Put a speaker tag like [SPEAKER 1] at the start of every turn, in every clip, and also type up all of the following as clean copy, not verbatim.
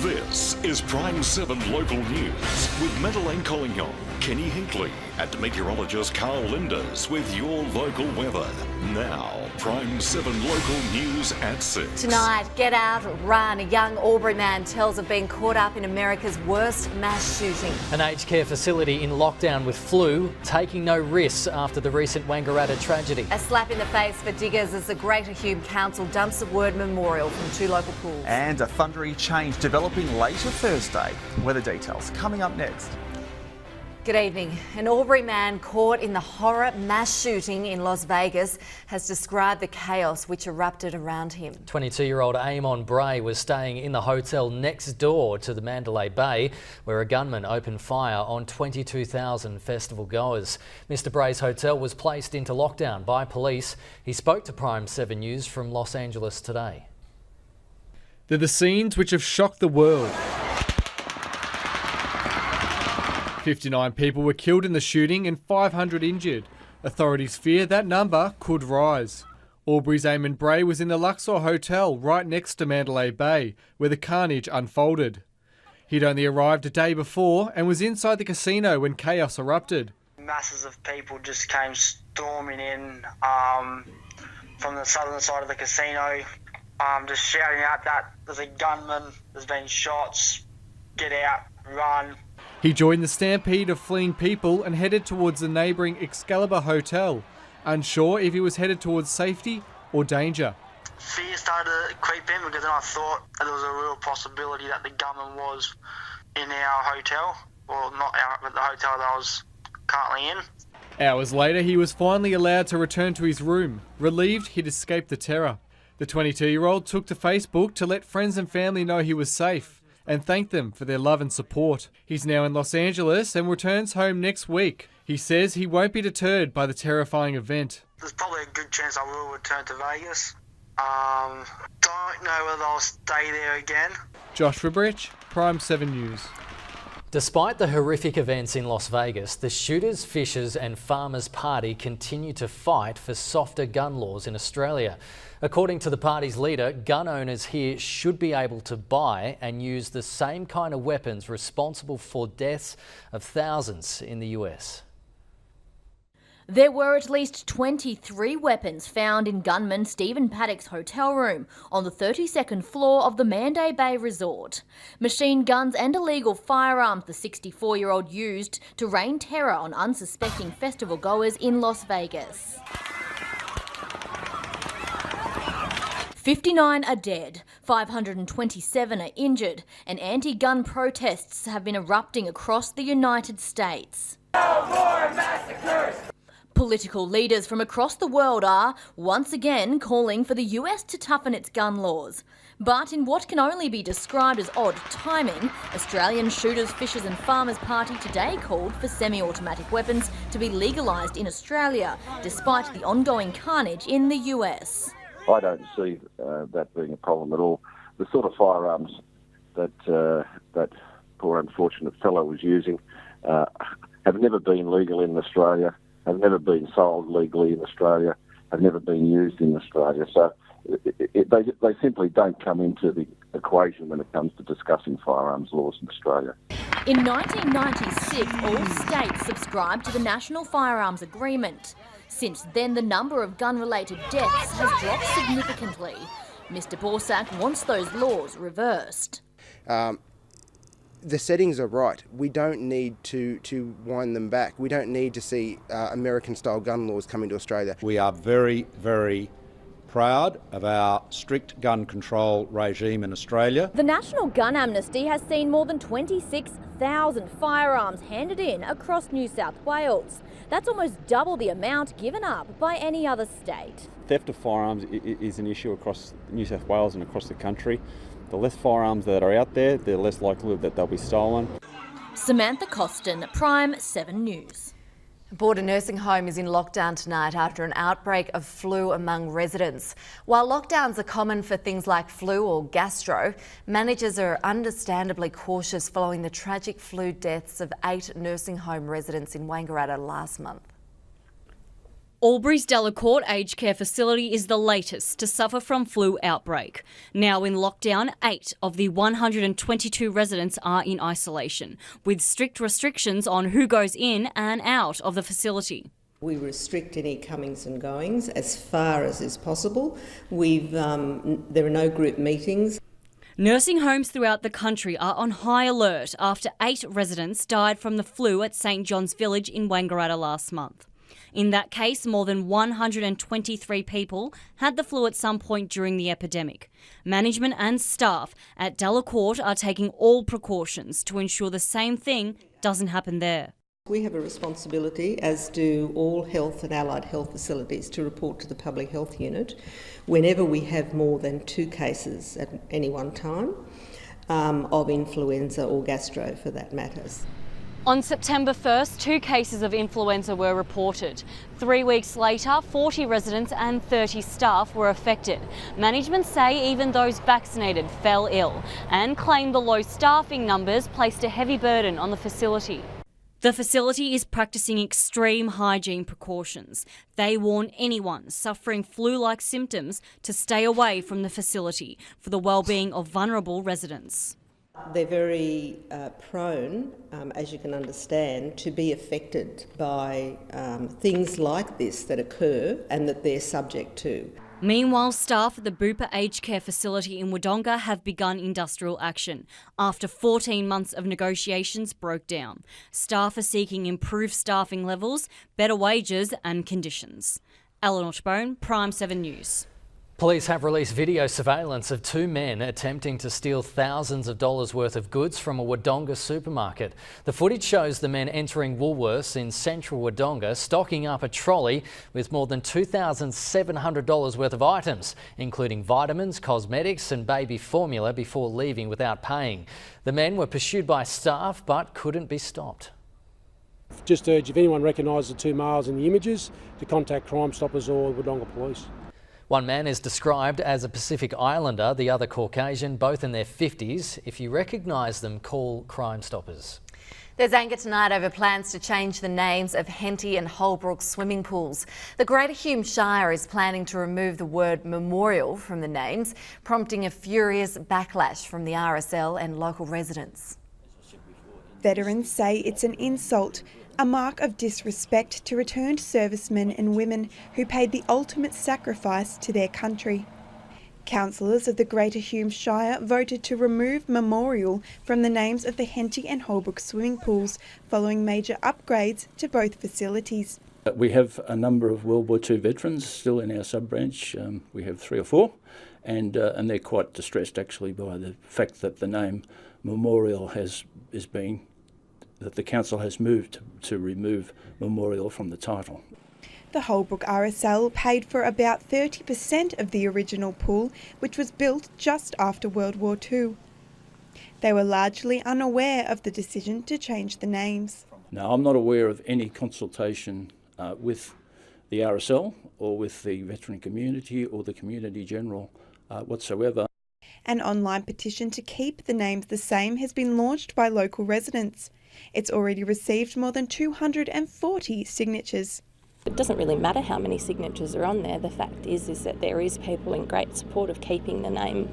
[SPEAKER 1] This is PRIME7 Local News with Madeleine Collignon, Kenny Hinkley and meteorologist Carl Linders with your local weather. Now, PRIME7 Local News at 6.
[SPEAKER 2] Tonight, get out, run. A young Albury man tells of being caught up in America's worst mass shooting.
[SPEAKER 3] An aged care facility in lockdown with flu, taking no risks after the recent Wangaratta tragedy.
[SPEAKER 2] A slap in the face for diggers as the Greater Hume Council dumps a word memorial from 2 local pools.
[SPEAKER 4] And a thundery change developing later Thursday. Weather details coming up next.
[SPEAKER 2] Good evening. An Albury man caught in the horror mass shooting in Las Vegas has described the chaos which erupted around him.
[SPEAKER 3] 22-year-old Amon Bray was staying in the hotel next door to the Mandalay Bay, where a gunman opened fire on 22,000 festival goers. Mr. Bray's hotel was placed into lockdown by police. He spoke to PRIME7 News from Los Angeles today.
[SPEAKER 5] They're the scenes which have shocked the world. 59 people were killed in the shooting and 500 injured. Authorities fear that number could rise. Albury's Amon Bray was in the Luxor Hotel right next to Mandalay Bay, where the carnage unfolded. He'd only arrived a day before and was inside the casino when chaos erupted.
[SPEAKER 6] Masses of people just came storming in from the southern side of the casino, just shouting out that there's a gunman, there's been shots, get out, run.
[SPEAKER 5] He joined the stampede of fleeing people and headed towards the neighbouring Excalibur Hotel, unsure if he was headed towards safety or danger.
[SPEAKER 6] Fear started to creep in because then I thought that there was a real possibility that the gunman was in our hotel, well not our, but the hotel that I was currently in.
[SPEAKER 5] Hours later, he was finally allowed to return to his room, relieved he'd escaped the terror. The 22-year-old took to Facebook to let friends and family know he was safe and thank them for their love and support. He's now in Los Angeles and returns home next week. He says he won't be deterred by the terrifying event.
[SPEAKER 6] There's probably a good chance I will return to Vegas. Don't know whether I'll stay there again.
[SPEAKER 5] Josh Ribrich, PRIME7 News.
[SPEAKER 3] Despite the horrific events in Las Vegas, the Shooters, Fishers and Farmers Party continue to fight for softer gun laws in Australia. According to the party's leader, gun owners here should be able to buy and use the same kind of weapons responsible for deaths of thousands in the US.
[SPEAKER 7] There were at least 23 weapons found in gunman Stephen Paddock's hotel room on the 32nd floor of the Mandalay Bay Resort. Machine guns and illegal firearms the 64-year-old used to rain terror on unsuspecting festival goers in Las Vegas. 59 are dead, 527 are injured, and anti-gun protests have been erupting across the United States. No more massacres! Political leaders from across the world are, once again, calling for the US to toughen its gun laws. But in what can only be described as odd timing, Australian Shooters, Fishers and Farmers Party today called for semi-automatic weapons to be legalised in Australia, despite the ongoing carnage in the US.
[SPEAKER 8] I don't see that being a problem at all. The sort of firearms that that poor unfortunate fellow was using have never been legal in Australia, have never been sold legally in Australia, have never been used in Australia. So they simply don't come into the equation when it comes to discussing firearms laws in Australia.
[SPEAKER 7] In 1996, all states subscribed to the National Firearms Agreement. Since then, the number of gun-related deaths has dropped significantly. Mr. Borsak wants those laws reversed.
[SPEAKER 9] The settings are right. We don't need to wind them back. We don't need to see American-style gun laws come into Australia.
[SPEAKER 10] We are very, very proud of our strict gun control regime in Australia.
[SPEAKER 7] The National Gun Amnesty has seen more than 26,000 firearms handed in across New South Wales. That's almost double the amount given up by any other state.
[SPEAKER 11] Theft of firearms is an issue across New South Wales and across the country. The less firearms that are out there, the less likelihood that they'll be stolen.
[SPEAKER 7] Samantha Costin, PRIME7 News.
[SPEAKER 2] A Border nursing home is in lockdown tonight after an outbreak of flu among residents. While lockdowns are common for things like flu or gastro, managers are understandably cautious following the tragic flu deaths of 8 nursing home residents in Wangaratta last month.
[SPEAKER 12] Albury's Delacorte aged care facility is the latest to suffer from flu outbreak. Now in lockdown, 8 of the 122 residents are in isolation, with strict restrictions on who goes in and out of the facility.
[SPEAKER 13] We restrict any comings and goings as far as is possible. There are no group meetings.
[SPEAKER 12] Nursing homes throughout the country are on high alert after 8 residents died from the flu at St John's Village in Wangaratta last month. In that case, more than 123 people had the flu at some point during the epidemic. Management and staff at Delacorte are taking all precautions to ensure the same thing doesn't happen there.
[SPEAKER 13] We have a responsibility, as do all health and allied health facilities, to report to the Public Health Unit whenever we have more than 2 cases at any one time of influenza or gastro, for that matters.
[SPEAKER 12] On September 1st, 2 cases of influenza were reported. 3 weeks later, 40 residents and 30 staff were affected. Management say even those vaccinated fell ill and claim the low staffing numbers placed a heavy burden on the facility. The facility is practicing extreme hygiene precautions. They warn anyone suffering flu-like symptoms to stay away from the facility for the well-being of vulnerable residents.
[SPEAKER 13] They're very prone, as you can understand, to be affected by things like this that occur and that they're subject to.
[SPEAKER 12] Meanwhile, staff at the Bupa Aged Care Facility in Wodonga have begun industrial action after 14 months of negotiations broke down. Staff are seeking improved staffing levels, better wages and conditions. Eleanor Tebone, PRIME7 News.
[SPEAKER 3] Police have released video surveillance of 2 men attempting to steal thousands of dollars worth of goods from a Wodonga supermarket. The footage shows the men entering Woolworths in central Wodonga, stocking up a trolley with more than $2,700 worth of items, including vitamins, cosmetics and baby formula, before leaving without paying. The men were pursued by staff but couldn't be stopped.
[SPEAKER 14] Just urge, if anyone recognises the 2 males in the images, to contact Crime Stoppers or Wodonga Police.
[SPEAKER 3] One man is described as a Pacific Islander, the other Caucasian, both in their 50s. If you recognise them, call Crime Stoppers.
[SPEAKER 2] There's anger tonight over plans to change the names of Henty and Holbrook swimming pools. The Greater Hume Shire is planning to remove the word memorial from the names, prompting a furious backlash from the RSL and local residents.
[SPEAKER 15] Veterans say it's an insult, a mark of disrespect to returned servicemen and women who paid the ultimate sacrifice to their country. Councillors of the Greater Hume Shire voted to remove memorial from the names of the Henty and Holbrook swimming pools following major upgrades to both facilities.
[SPEAKER 16] We have a number of World War II veterans still in our sub-branch. We have 3 or 4, and they're quite distressed actually by the fact that the name memorial that the council has moved to remove memorial from the title.
[SPEAKER 15] The Holbrook RSL paid for about 30% of the original pool, which was built just after World War II. They were largely unaware of the decision to change the names.
[SPEAKER 16] Now, I'm not aware of any consultation with the RSL or with the veteran community or the community general whatsoever.
[SPEAKER 15] An online petition to keep the names the same has been launched by local residents. It's already received more than 240 signatures.
[SPEAKER 17] It doesn't really matter how many signatures are on there. The fact is that there is people in great support of keeping the name.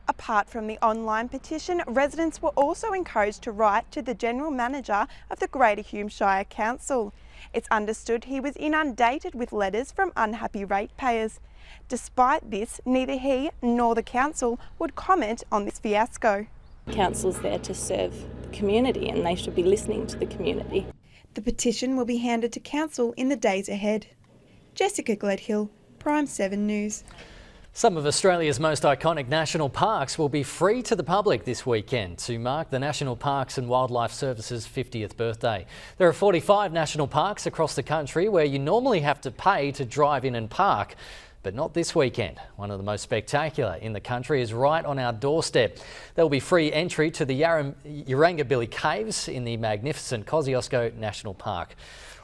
[SPEAKER 15] Apart from the online petition, residents were also encouraged to write to the General Manager of the Greater Hume Shire Council. It's understood he was inundated with letters from unhappy ratepayers. Despite this, neither he nor the council would comment on this fiasco.
[SPEAKER 17] Council's there to serve the community and they should be listening to the community.
[SPEAKER 15] The petition will be handed to council in the days ahead. Jessica Gledhill, PRIME7 News.
[SPEAKER 3] Some of Australia's most iconic national parks will be free to the public this weekend to mark the National Parks and Wildlife Service's 50th birthday. There are 45 national parks across the country where you normally have to pay to drive in and park. But not this weekend. One of the most spectacular in the country is right on our doorstep. There will be free entry to the Yarangabilly Caves in the magnificent Kosciuszko National Park.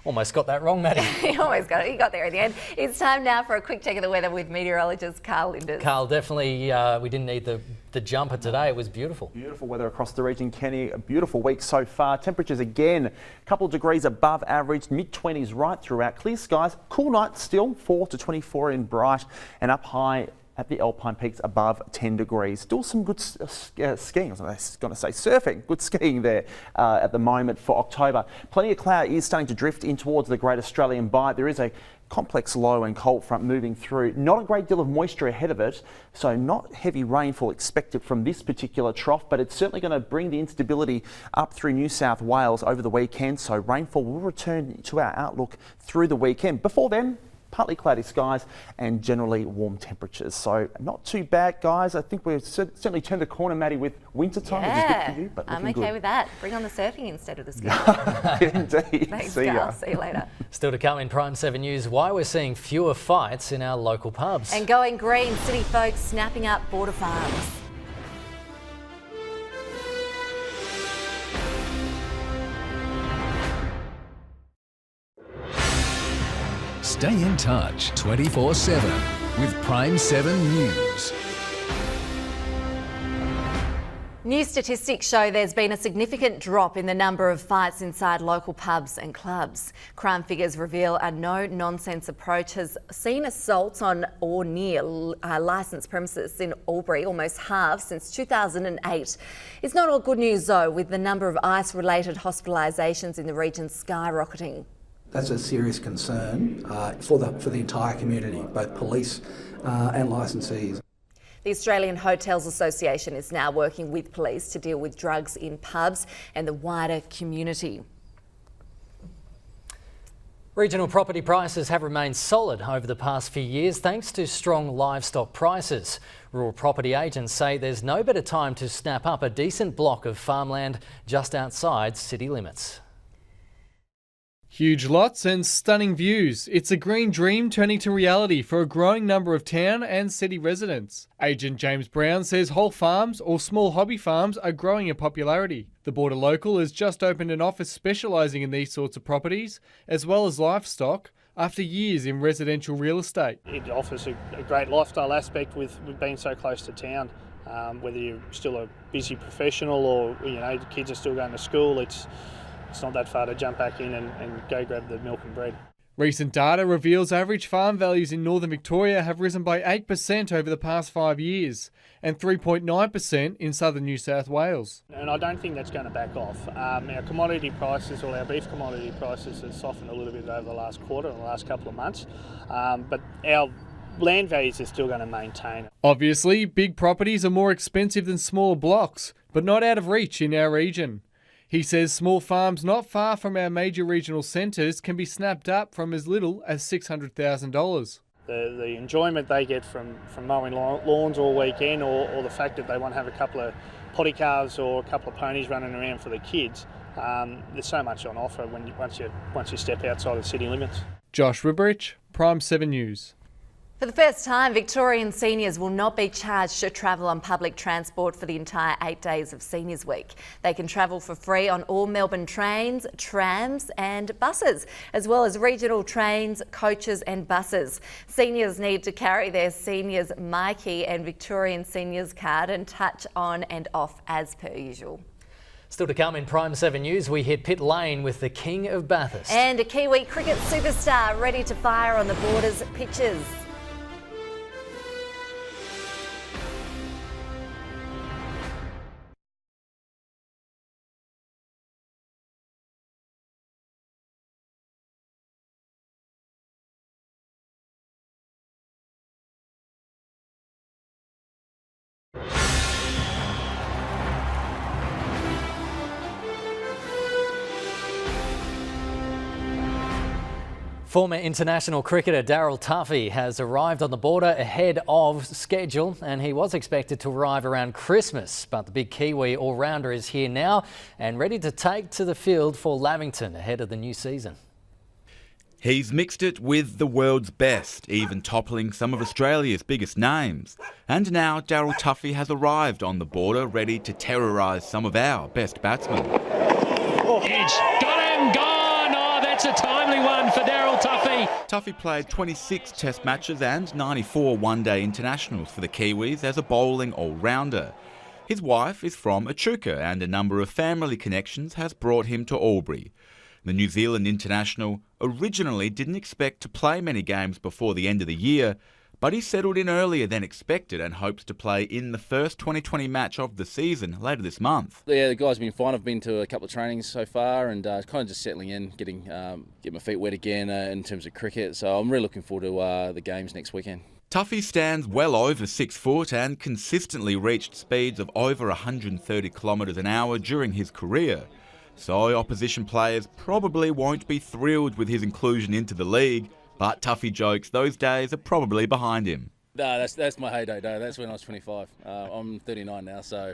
[SPEAKER 3] Almost got that wrong, Maddie.
[SPEAKER 2] You almost got it. You got there in the end. It's time now for a quick check of the weather with meteorologist Carl Linders.
[SPEAKER 3] Carl, definitely we didn't need the jumper today. It was beautiful.
[SPEAKER 4] Beautiful weather across the region, Kenny. A beautiful week so far. Temperatures again, a couple of degrees above average, mid-20s right throughout. Clear skies, cool nights still, 4 to 24 in Bright, and up high at the Alpine Peaks above 10 degrees. Still some good skiing, I was going to say surfing, good skiing there at the moment for October. Plenty of cloud is starting to drift in towards the Great Australian Bight. There is a complex low and cold front moving through. Not a great deal of moisture ahead of it, so not heavy rainfall expected from this particular trough, but it's certainly going to bring the instability up through New South Wales over the weekend, so rainfall will return to our outlook through the weekend. Before then, partly cloudy skies and generally warm temperatures. So not too bad, guys. I think we've certainly turned the corner, Maddie, with winter time, which is good for you, but
[SPEAKER 2] I'm okay with that. Bring on the surfing instead of the skiing.
[SPEAKER 4] Indeed.
[SPEAKER 2] Thanks,
[SPEAKER 4] See ya.
[SPEAKER 2] See you later.
[SPEAKER 3] Still to come in Prime 7 News, why we're seeing fewer fights in our local pubs.
[SPEAKER 2] And going green, city folks snapping up border farms.
[SPEAKER 18] Stay in touch 24/7 with Prime7 News.
[SPEAKER 2] New statistics show there's been a significant drop in the number of fights inside local pubs and clubs. Crime figures reveal a no-nonsense approach has seen assaults on or near licensed premises in Albury almost halved since 2008. It's not all good news though, with the number of ICE-related hospitalisations in the region skyrocketing.
[SPEAKER 19] That's a serious concern for the entire community, both police and licensees.
[SPEAKER 2] The Australian Hotels Association is now working with police to deal with drugs in pubs and the wider community.
[SPEAKER 3] Regional property prices have remained solid over the past few years thanks to strong livestock prices. Rural property agents say there's no better time to snap up a decent block of farmland just outside city limits.
[SPEAKER 5] Huge lots and stunning views. It's a green dream turning to reality for a growing number of town and city residents. Agent James Brown says whole farms or small hobby farms are growing in popularity. The Border Local has just opened an office specialising in these sorts of properties, as well as livestock, after years in residential real estate.
[SPEAKER 20] It offers a great lifestyle aspect with being so close to town. Whether you're still a busy professional or the kids are still going to school, it's not that far to jump back in and go grab the milk and bread.
[SPEAKER 5] Recent data reveals average farm values in northern Victoria have risen by 8% over the past 5 years and 3.9% in southern New South Wales.
[SPEAKER 20] And I don't think that's going to back off. Our commodity prices, or our beef commodity prices, have softened a little bit over the last quarter, in the last couple of months, but our land values are still going to maintain.
[SPEAKER 5] Obviously, big properties are more expensive than smaller blocks, but not out of reach in our region. He says small farms not far from our major regional centres can be snapped up from as little as $600,000.
[SPEAKER 20] The enjoyment they get from mowing lawns all weekend, or the fact that they want to have a couple of potty cars or a couple of ponies running around for the kids, there's so much on offer once you step outside the city limits.
[SPEAKER 5] Josh Ribrich, Prime 7 News.
[SPEAKER 2] For the first time, Victorian seniors will not be charged to travel on public transport for the entire 8 days of Seniors Week. They can travel for free on all Melbourne trains, trams and buses, as well as regional trains, coaches and buses. Seniors need to carry their Seniors Myki and Victorian Seniors card and touch on and off as per usual.
[SPEAKER 3] Still to come in Prime 7 News, we hit pit lane with the King of Bathurst.
[SPEAKER 2] And a Kiwi cricket superstar ready to fire on the Borders pitches.
[SPEAKER 3] Former international cricketer Daryl Tuffy has arrived on the border ahead of schedule, and he was expected to arrive around Christmas, but the big Kiwi all-rounder is here now and ready to take to the field for Lavington ahead of the new season.
[SPEAKER 21] He's mixed it with the world's best, even toppling some of Australia's biggest names. And now Daryl Tuffy has arrived on the border, ready to terrorise some of our best batsmen.
[SPEAKER 22] Edge, got him, gone! Oh, that's a timely
[SPEAKER 21] Tuffy played 26 test matches and 94 one-day internationals for the Kiwis as a bowling all-rounder. His wife is from Echuca and a number of family connections has brought him to Albury. The New Zealand international originally didn't expect to play many games before the end of the year, but he settled in earlier than expected and hopes to play in the first 2020 match of the season later this month.
[SPEAKER 1] Yeah, the guys have been fine. I've been to a couple of trainings so far and kind of just settling in, getting my feet wet again in terms of cricket. So I'm really looking forward to the games next weekend.
[SPEAKER 21] Tuffy stands well over 6 foot and consistently reached speeds of over 130 kilometres an hour during his career. So opposition players probably won't be thrilled with his inclusion into the league, but Tuffy jokes those days are probably behind him.
[SPEAKER 1] No, that's my heyday day. That's when I was 25. I'm 39 now, so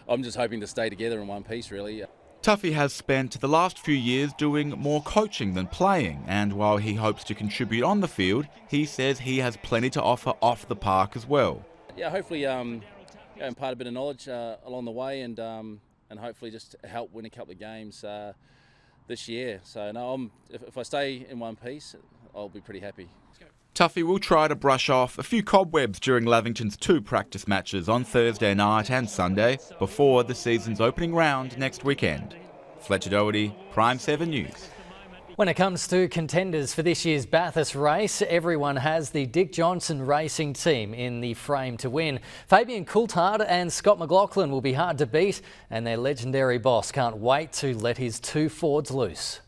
[SPEAKER 1] I'm just hoping to stay together in one piece, really.
[SPEAKER 21] Tuffy has spent the last few years doing more coaching than playing, and while he hopes to contribute on the field, he says he has plenty to offer off the park as well.
[SPEAKER 1] Yeah, hopefully impart a bit of knowledge along the way and hopefully just help win a couple of games this year. So no, if I stay in one piece, I'll be pretty happy.
[SPEAKER 21] Tuffy will try to brush off a few cobwebs during Lavington's 2 practice matches on Thursday night and Sunday before the season's opening round next weekend. Fletcher Doherty, PRIME7 News.
[SPEAKER 3] When it comes to contenders for this year's Bathurst race, everyone has the Dick Johnson racing team in the frame to win. Fabian Coulthard and Scott McLaughlin will be hard to beat, and their legendary boss can't wait to let his 2 Fords loose.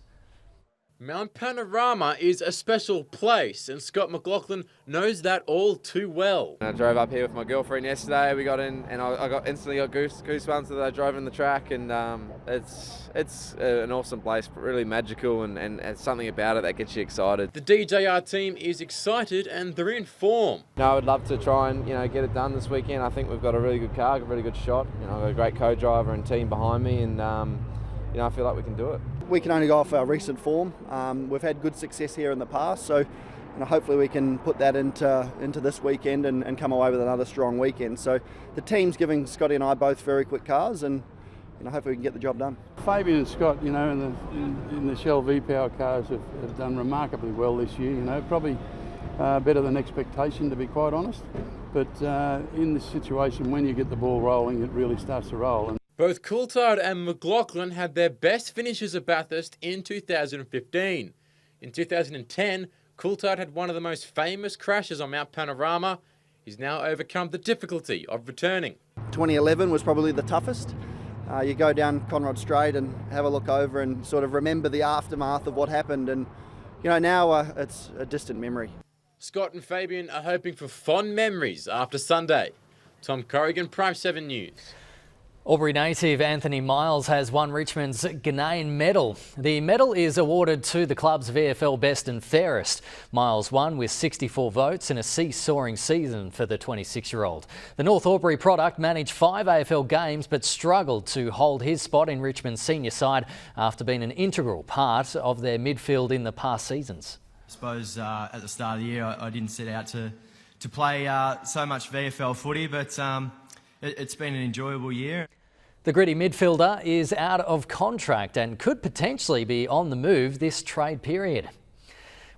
[SPEAKER 22] Mount Panorama is a special place, and Scott McLaughlin knows that all too well.
[SPEAKER 23] I drove up here with my girlfriend yesterday. We got in, and I instantly got goosebumps that I drove in the track, and it's an awesome place, really magical, and something about it that gets you excited.
[SPEAKER 22] The DJR team is excited and they're in form.
[SPEAKER 23] No, I would love to try and get it done this weekend. I think we've got a really good car, a really good shot. I've got a great co-driver and team behind me, and I feel like we can do it.
[SPEAKER 24] We can only go off our recent form. We've had good success here in the past, so hopefully we can put that into this weekend and come away with another strong weekend. So the team's giving Scotty and I both very quick cars, and hopefully we can get the job done.
[SPEAKER 25] Fabian and Scott, in the Shell V-Power cars have done remarkably well this year. Probably better than expectation, to be quite honest. But in this situation, when you get the ball rolling, it really starts to roll.
[SPEAKER 22] Both Coulthard and McLaughlin had their best finishes at Bathurst in 2015. In 2010, Coulthard had one of the most famous crashes on Mount Panorama. He's now overcome the difficulty of returning.
[SPEAKER 24] 2011 was probably the toughest. You go down Conrod Strait and have a look over and sort of remember the aftermath of what happened, and now it's a distant memory.
[SPEAKER 22] Scott and Fabian are hoping for fond memories after Sunday. Tom Corrigan, PRIME7 News.
[SPEAKER 3] Albury native Anthony Miles has won Richmond's Ghanaian medal. The medal is awarded to the club's VFL best and fairest. Miles won with 64 votes in a seesawing season for the 26-year-old. The North Albury product managed 5 AFL games but struggled to hold his spot in Richmond's senior side after being an integral part of their midfield in the past seasons.
[SPEAKER 26] I suppose at the start of the year I didn't set out to play so much VFL footy, but it's been an enjoyable year.
[SPEAKER 3] The gritty midfielder is out of contract and could potentially be on the move this trade period.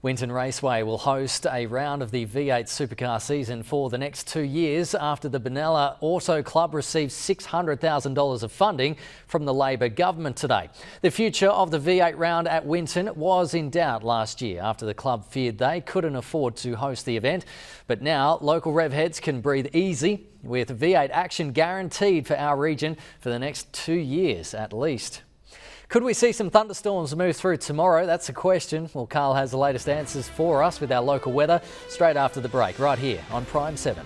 [SPEAKER 3] Winton Raceway will host a round of the V8 Supercar season for the next 2 years after the Benalla Auto Club received $600,000 of funding from the Labor government today. The future of the V8 round at Winton was in doubt last year after the club feared they couldn't afford to host the event. But now local rev heads can breathe easy with V8 action guaranteed for our region for the next 2 years at least. Could we see some thunderstorms move through tomorrow? That's the question. Well, Carl has the latest answers for us with our local weather straight after the break, right here on PRIME7.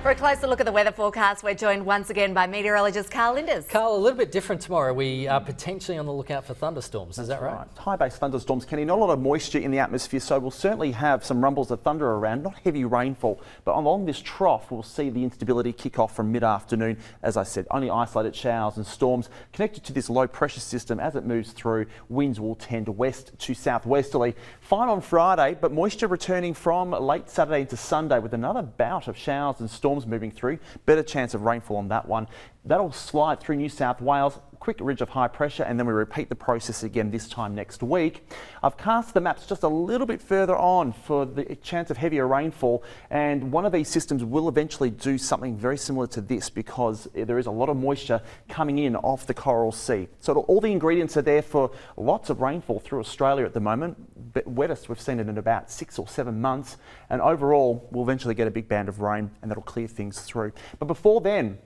[SPEAKER 2] For a closer look at the weather forecast, we're joined once again by meteorologist Carl Linders.
[SPEAKER 3] Carl, a little bit different tomorrow. We are potentially on the lookout for thunderstorms. Is that right?
[SPEAKER 4] High-based thunderstorms, Kenny. Not a lot of moisture in the atmosphere, so we'll certainly have some rumbles of thunder around. Not heavy rainfall, but along this trough, we'll see the instability kick off from mid-afternoon. As I said, only isolated showers and storms connected to this low-pressure system. As it moves through, winds will tend west to southwesterly. Fine on Friday, but moisture returning from late Saturday into Sunday with another bout of showers and storms thunderstorms moving through. Better chance of rainfall on that one. That'll slide through New South Wales. Quick ridge of high pressure, and then we repeat the process again this time next week. I've cast the maps just a little bit further on for the chance of heavier rainfall, and one of these systems will eventually do something very similar to this because there is a lot of moisture coming in off the Coral Sea. So all the ingredients are there for lots of rainfall through Australia at the moment. Wettest we've seen it in about 6 or 7 months, and overall we'll eventually get a big band of rain and that'll clear things through. But before then,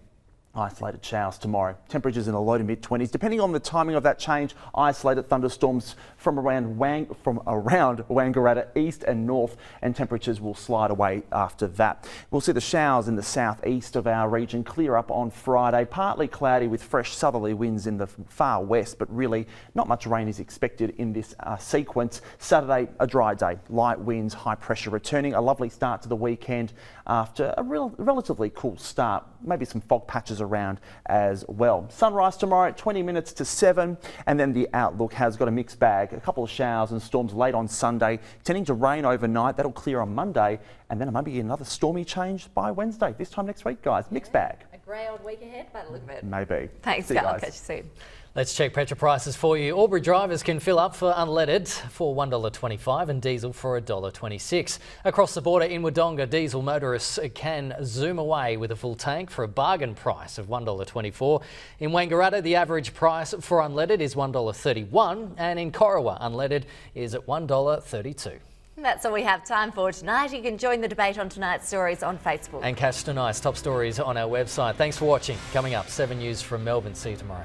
[SPEAKER 4] isolated showers tomorrow. Temperatures in the low to mid-20s. Depending on the timing of that change, isolated thunderstorms from around Wangaratta east and north, and temperatures will slide away after that. We'll see the showers in the southeast of our region clear up on Friday. Partly cloudy with fresh southerly winds in the far west, but really not much rain is expected in this sequence. Saturday, a dry day. Light winds, high pressure returning. A lovely start to the weekend after a relatively cool start. Maybe some fog patches around as well. Sunrise tomorrow at 20 minutes to 7, and then the outlook has got a mixed bag. A couple of showers and storms late on Sunday, tending to rain overnight. That'll clear on Monday, and then maybe another stormy change by Wednesday. This time next week, guys. Mixed bag.
[SPEAKER 2] A grey old week ahead, by the look of it.
[SPEAKER 4] Maybe.
[SPEAKER 2] Thanks, Carl. Catch you soon.
[SPEAKER 3] Let's check petrol prices for you. Albury drivers can fill up for unleaded for $1.25 and diesel for $1.26. Across the border in Wodonga, diesel motorists can zoom away with a full tank for a bargain price of $1.24. In Wangaratta, the average price for unleaded is $1.31, and in Corowa, unleaded is at $1.32.
[SPEAKER 2] That's all we have time for tonight. You can join the debate on tonight's stories on Facebook.
[SPEAKER 3] And catch tonight's top stories on our website. Thanks for watching. Coming up, 7 News from Melbourne. See you tomorrow.